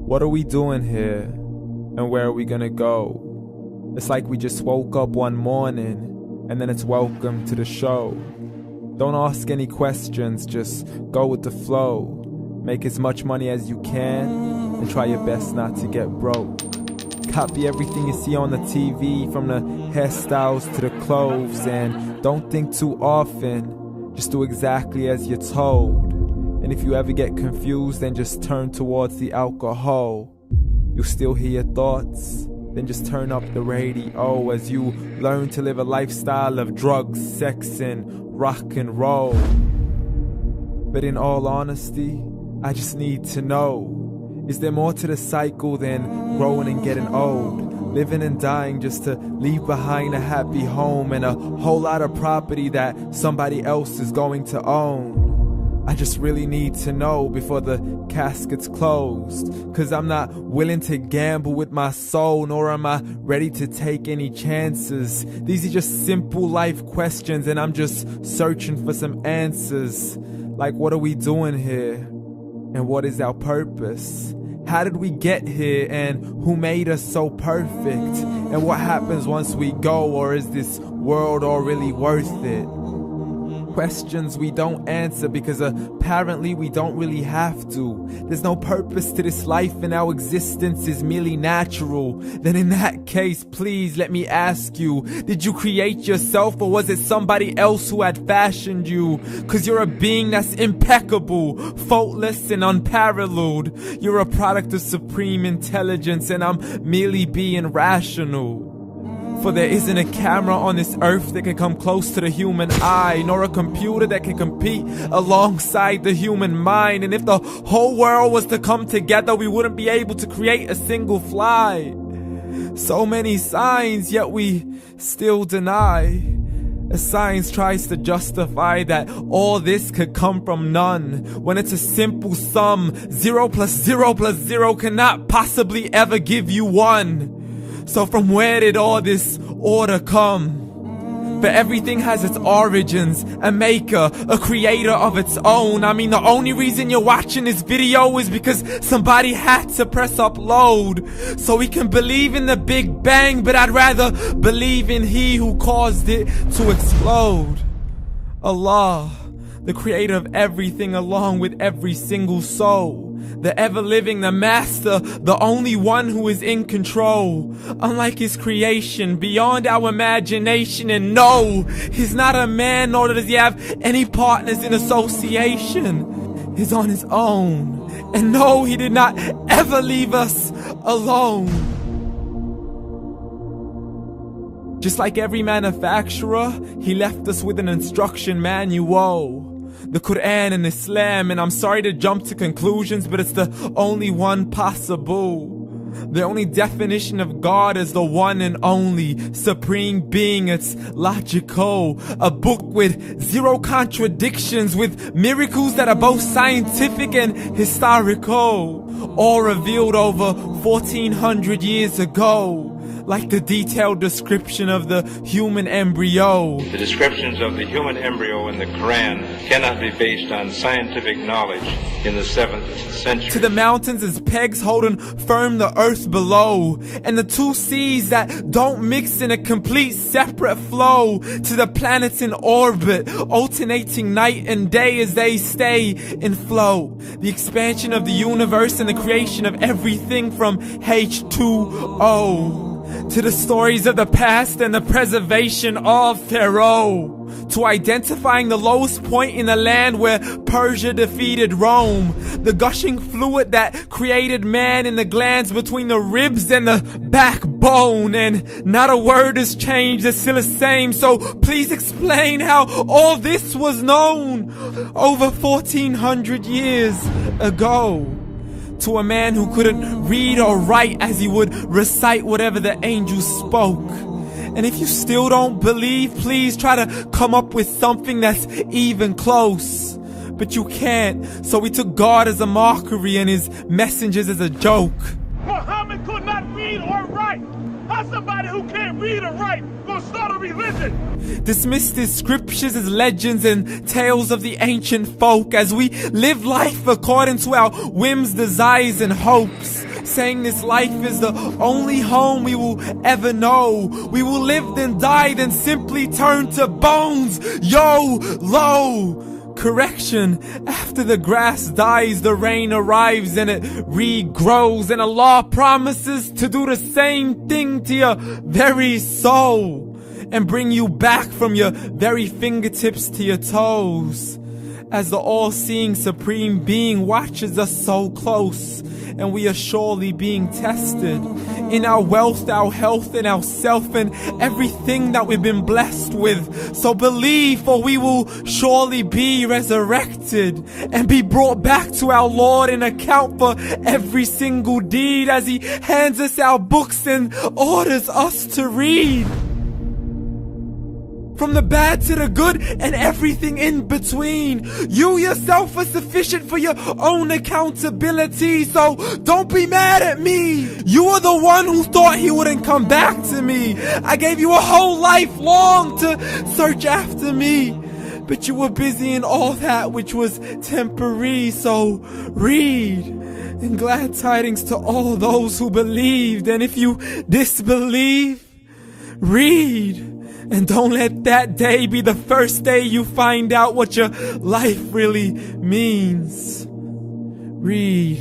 What are we doing here? And where are we gonna go? It's like we just woke up one morning and then it's welcome to the show. Don't ask any questions, just go with the flow. Make as much money as you can and try your best not to get broke. Copy everything you see on the TV, from the hairstyles to the clothes, and don't think too often, just do exactly as you're told. And if you ever get confused, then just turn towards the alcohol. You'll still hear your thoughts, then just turn up the radio as you learn to live a lifestyle of drugs, sex, and rock and roll. But in all honesty, I just need to know, is there more to the cycle than growing and getting old? Living and dying just to leave behind a happy home and a whole lot of property that somebody else is going to own. I just really need to know before the casket's closed, 'cause I'm not willing to gamble with my soul, nor am I ready to take any chances. These are just simple life questions and I'm just searching for some answers. Like, what are we doing here? And what is our purpose? How did we get here, and who made us so perfect? And what happens once we go, or is this world all really worth it? Questions we don't answer because apparently we don't really have to. There's no purpose to this life and our existence is merely natural. Then in that case, please let me ask you, did you create yourself, or was it somebody else who had fashioned you? 'Cause you're a being that's impeccable, faultless and unparalleled. You're a product of supreme intelligence and I'm merely being rational. For there isn't a camera on this earth that can come close to the human eye, nor a computer that can compete alongside the human mind. And if the whole world was to come together, we wouldn't be able to create a single fly. So many signs, yet we still deny. As science tries to justify that all this could come from none, when it's a simple sum. 0 plus 0 plus 0 cannot possibly ever give you 1. So from where did all this order come? For everything has its origins, a maker, a creator of its own. I mean, the only reason you're watching this video is because somebody had to press upload. So we can believe in the Big Bang, but I'd rather believe in He who caused it to explode. Allah, the creator of everything along with every single soul. The ever-living, the master, the only one who is in control. Unlike his creation, beyond our imagination. And no, he's not a man, nor does he have any partners in association. He's on his own. And no, he did not ever leave us alone. Just like every manufacturer, he left us with an instruction manual. The Quran and Islam, and I'm sorry to jump to conclusions, but it's the only one possible. The only definition of God is the one and only supreme being. It's logical, a book with 0 contradictions, with miracles that are both scientific and historical, all revealed over 1400 years ago. Like the detailed description of the human embryo. The descriptions of the human embryo in the Quran cannot be based on scientific knowledge in the 7th century. To the mountains as pegs holding firm the earth below, and the 2 seas that don't mix in a complete separate flow. To the planets in orbit, alternating night and day as they stay in flow. The expansion of the universe and the creation of everything from H2O. To the stories of the past and the preservation of Pharaoh. To identifying the lowest point in the land where Persia defeated Rome. The gushing fluid that created man in the glands between the ribs and the backbone. And not a word has changed, it's still the same. So please explain how all this was known over 1400 years ago. To a man who couldn't read or write, as he would recite whatever the angels spoke. And if you still don't believe, please try to come up with something that's even close. But you can't, so we took God as a mockery and his messengers as a joke. Muhammad could not read or write. How's somebody who can't read or write gonna start a religion? Dismissed his scriptures as legends and tales of the ancient folk, as we live life according to our whims, desires, and hopes. saying this life is the only home we will ever know. We will live then die, then simply turn to bones. YOLO! Correction, after the grass dies, the rain arrives and it regrows, and Allah promises to do the same thing to your very soul and bring you back from your very fingertips to your toes, as the all-seeing supreme being watches us so close, and we are surely being tested in our wealth, our health, and our self, and everything that we've been blessed with. So believe, for we will surely be resurrected and be brought back to our Lord and account for every single deed, as He hands us our books and orders us to read. From the bad to the good and everything in between. You yourself are sufficient for your own accountability, so don't be mad at me. You are the one who thought He wouldn't come back to me. I gave you a whole life long to search after me, but you were busy in all that which was temporary. So read, and glad tidings to all those who believed. And if you disbelieve, read. And don't let that day be the first day you find out what your life really means. Read.